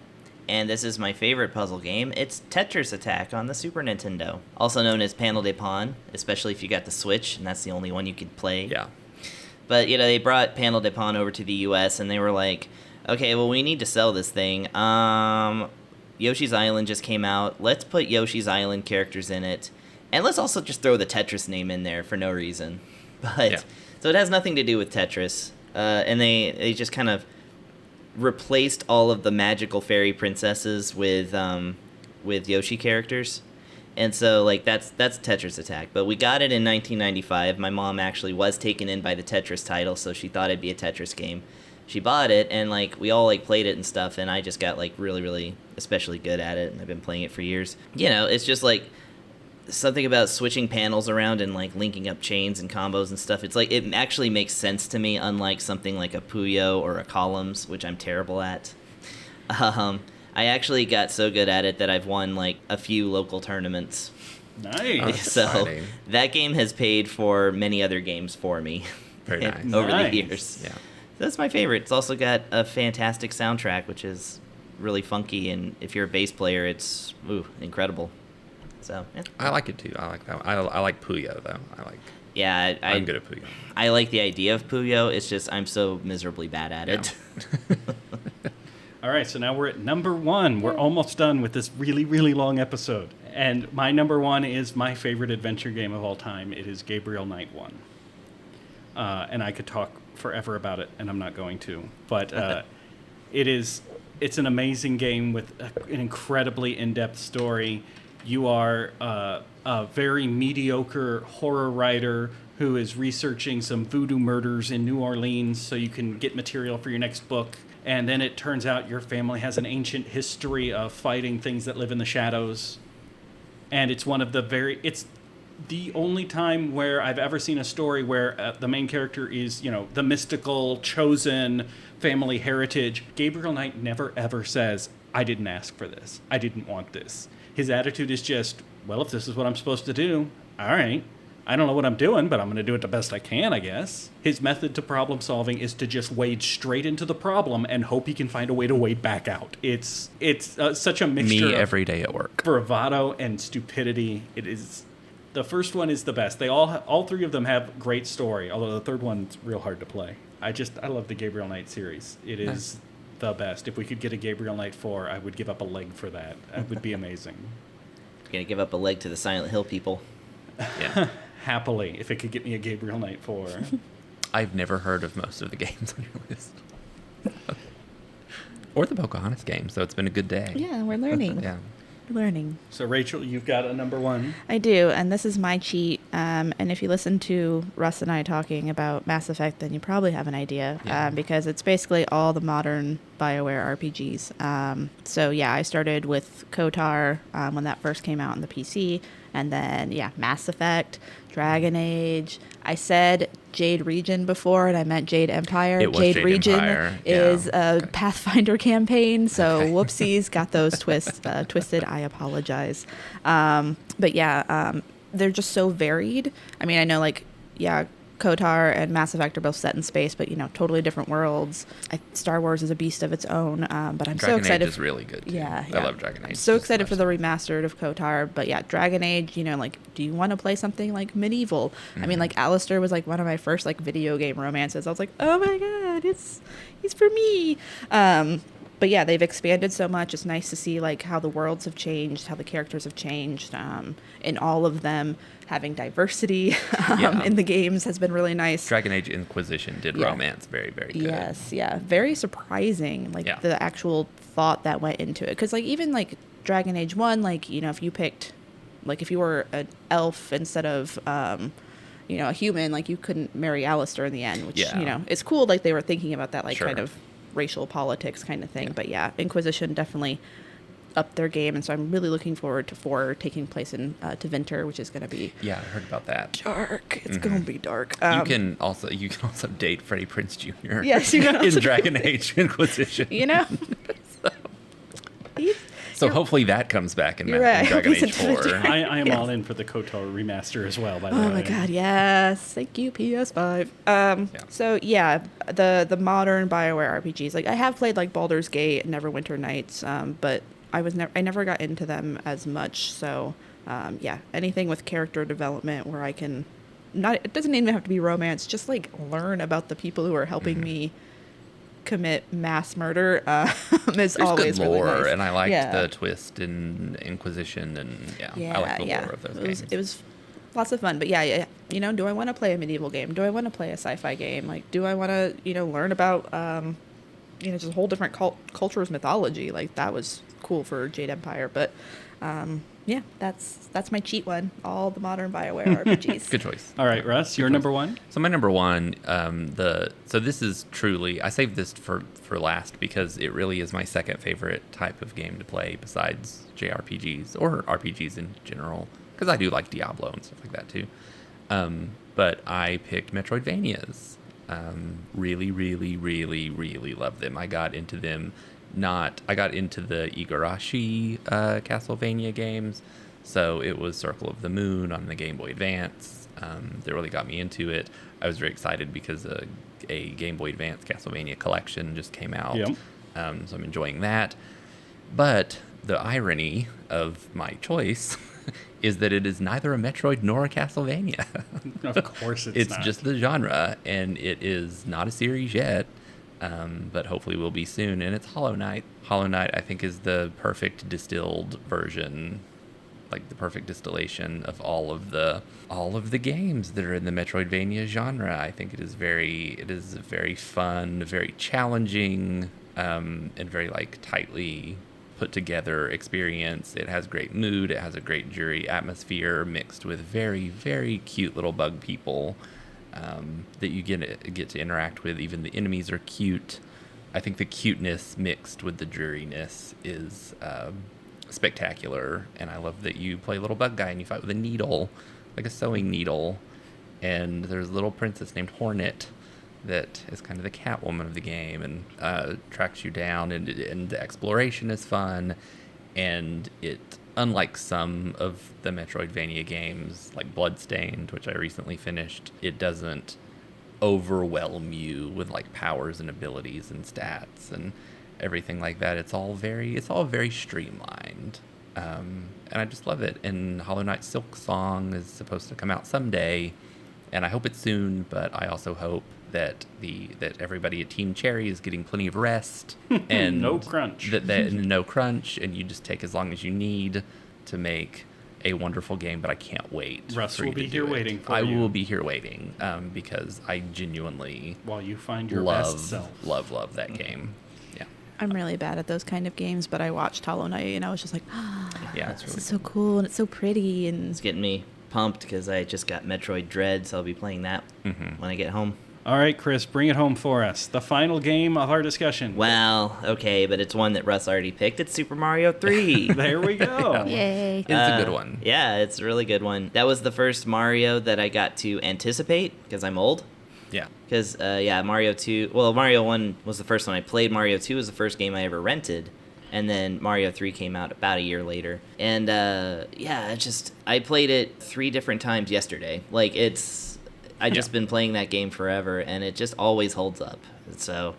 And this is my favorite puzzle game. It's Tetris Attack on the Super Nintendo. Also known as Panel de Pon, especially if you got the Switch, and that's the only one you could play. Yeah. But, they brought Panel de Pon over to the US, and they were like, okay, well, we need to sell this thing. Yoshi's Island just came out. Let's put Yoshi's Island characters in it. And let's also just throw the Tetris name in there for no reason. But Yeah. So it has nothing to do with Tetris. And they just kind of replaced all of the magical fairy princesses with Yoshi characters. And so that's Tetris Attack. But we got it in 1995. My mom actually was taken in by the Tetris title, so she thought it'd be a Tetris game. She bought it, and we all played it and stuff, and I just got really, really especially good at it, and I've been playing it for years. It's just something about switching panels around and linking up chains and combos and stuff. It's it actually makes sense to me, unlike something like a Puyo or a Columns, which I'm terrible at. I actually got so good at it that I've won a few local tournaments. Nice. That's So exciting. that game has paid for many other games for me. Very nice. over Nice. the years. Yeah. That's my favorite. It's also got a fantastic soundtrack, which is really funky, and if you're a bass player, it's incredible. So yeah, I like it too. I like that one. I like Puyo though. yeah, I'm good at Puyo. I like the idea of Puyo. It's just I'm so miserably bad at it. All right, so now we're at number 1. We're almost done with this really, really long episode. And my number 1 is my favorite adventure game of all time. It is Gabriel Knight 1. and I could talk forever about it, and I'm not going to. But it's an amazing game with an incredibly in-depth story. You are a very mediocre horror writer who is researching some voodoo murders in New Orleans so you can get material for your next book. And then it turns out your family has an ancient history of fighting things that live in the shadows. And it's it's the only time where I've ever seen a story where the main character is, the mystical, chosen family heritage. Gabriel Knight never ever says, I didn't ask for this. I didn't want this. His attitude is just, well, if this is what I'm supposed to do, all right. I don't know what I'm doing, but I'm going to do it the best I can, I guess. His method to problem solving is to just wade straight into the problem and hope he can find a way to wade back out. It's such a mixture Me of every day at work. bravado and stupidity. It is. The first one is the best. They all three of them have great story, although the third one's real hard to play. I love the Gabriel Knight series. It is the best. If we could get a Gabriel Knight 4, I would give up a leg for that. It would be amazing. You're gonna give up a leg to the Silent Hill people. Yeah. Happily, if it could get me a Gabriel Knight 4. I've never heard of most of the games on your list. Or the Pocahontas game, so it's been a good day. Yeah, we're learning. Yeah. We're learning. So, Rachel, you've got a number one. I do, and this is my cheat. And if you listen to Russ and I talking about Mass Effect, then you probably have an idea, Yeah. because it's basically all the modern BioWare RPGs. So yeah, I started with KOTOR when that first came out on the PC, and then Mass Effect, Dragon Age. I said Jade Region before, and I meant Jade Empire. It was Jade Jade Region Empire, is yeah. a Okay. Pathfinder campaign, so Okay. whoopsies, got those twisted. I apologize. But they're just so varied. I mean, I know KOTOR and Mass Effect are both set in space, but totally different worlds. Star Wars is a beast of its own, but I'm so Dragon excited. Age is really good, too. Yeah, I love Dragon Age. I'm so just excited much for the remastered of KOTOR, but Dragon Age, do you want to play something like medieval? I mean, Alistair was one of my first video game romances. I was like, oh my god, he's for me. But they've expanded so much. It's nice to see how the worlds have changed, how the characters have changed, in all of them. Having diversity in the games has been really nice. Dragon Age Inquisition did romance very, very good. Yes, very surprising. The actual thought that went into it, because even Dragon Age 1, if you picked, if you were an elf instead of a human, you couldn't marry Alistair in the end, which it's cool. They were thinking about that Sure. kind of racial politics kind of thing. But Inquisition definitely upped their game, and so I'm really looking forward to 4 taking place in Tevinter, which is going to be I heard about that. dark. It's going to be dark. You can also date Freddie Prinze Jr. Yes, you can in also Dragon Age Inquisition. So hopefully that comes back in, You're right. in Dragon He's Age in 4. Tevinter. I am Yes. all in for the KOTOR remaster as well, by the way. Oh my god, yes. Thank you, PS5. So the modern BioWare RPGs. I have played Baldur's Gate and Neverwinter Nights, but I never got into them as much. So anything with character development where I can it doesn't even have to be romance, just learn about the people who are helping me commit mass murder is There's always good lore, really nice. and I liked the twist in Inquisition, and I like the lore of those games. It was lots of fun, but do I want to play a medieval game? Do I want to play a sci-fi game? Do I want to learn about just a whole different culture's mythology? That was cool for Jade Empire, but that's my cheat one. All the modern BioWare RPGs. Good choice. All right, Russ, your number one? So my number one, so this is truly, I saved this for last because it really is my second favorite type of game to play besides JRPGs or RPGs in general, because I do like Diablo and stuff like that too. But I picked Metroidvanias. Really, really, really, really love them. I got into them. I got into the Igarashi Castlevania games, so it was Circle of the Moon on the Game Boy Advance. That really got me into it. I was very excited because a Game Boy Advance Castlevania collection just came out, Yep. So I'm enjoying that. But the irony of my choice is that it is neither a Metroid nor a Castlevania. Of course it's not. Just the genre, and it is not a series yet. But hopefully will be soon, and it's Hollow Knight. Hollow Knight, I think, is the perfect distilled version like the perfect distillation of all of the games that are in the Metroidvania genre. I think it is very fun, very challenging, and very like tightly put together experience. It has great mood. It has a great jury atmosphere mixed with very, very cute little bug people that you get to interact with. Even the enemies are cute. I think the cuteness mixed with the dreariness is spectacular, and I love that you play a little bug guy and you fight with a needle, like a sewing needle, and there's a little princess named Hornet that is kind of the Catwoman of the game and tracks you down, and the exploration is fun, and it, unlike some of the Metroidvania games like Bloodstained, which I recently finished, it doesn't overwhelm you with like powers and abilities and stats and everything like that. It's all very streamlined, and I just love it. And Hollow Knight Silk Song is supposed to come out someday, and I hope it's soon, but I also hope that everybody at Team Cherry is getting plenty of rest and no crunch. No crunch, and you just take as long as you need to make a wonderful game. But I can't wait. Russ for you will be to here do it. waiting for I you. will be here waiting because I genuinely While you find your best self. love that game. Yeah, I'm really bad at those kind of games, but I watched Hollow Knight and I was just like, yeah, it's this really is so cool and it's so pretty. And It's getting me pumped because I just got Metroid Dread, so I'll be playing that when I get home. All right, Chris, bring it home for us. The final game of our discussion. Well, okay, but it's one that Russ already picked. It's Super Mario 3. There we go. yay. It's a good one. Yeah, it's a really good one. That was the first Mario that I got to anticipate because I'm old. Yeah. Because, Mario 2... Well, Mario 1 was the first one I played. Mario 2 was the first game I ever rented. And then Mario 3 came out about a year later. And, I played it 3 different times yesterday. Like, I just been playing that game forever, and it just always holds up. So,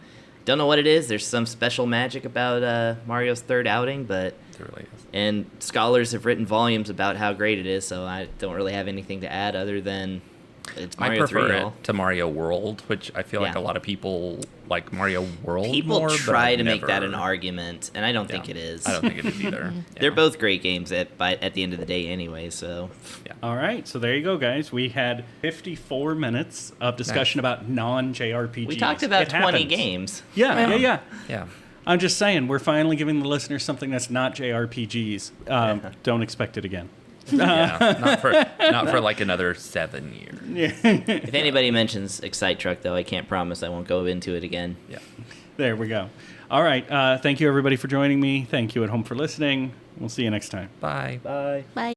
don't know what it is. There's some special magic about Mario's third outing, but... It really is. And scholars have written volumes about how great it is, so I don't really have anything to add other than it's I Mario 3, prefer y'all. it to Mario World, which I feel like Yeah. a lot of people like Mario World People more, but try I've to make that never- an argument, and I don't think Yeah. it is. I don't think it is either. They're Yeah. both great games at the end of the day anyway, so... All right, so there you go, guys. We had 54 minutes of discussion about non-JRPGs. We talked about It 20 happens. games. Yeah. Yeah. I'm just saying, we're finally giving the listeners something that's not JRPGs. Don't expect it again. Yeah. Not for like another 7 years. If anybody mentions Excite Truck, though, I can't promise I won't go into it again. Yeah. There we go. All right, thank you, everybody, for joining me. Thank you at home for listening. We'll see you next time. Bye. Bye. Bye.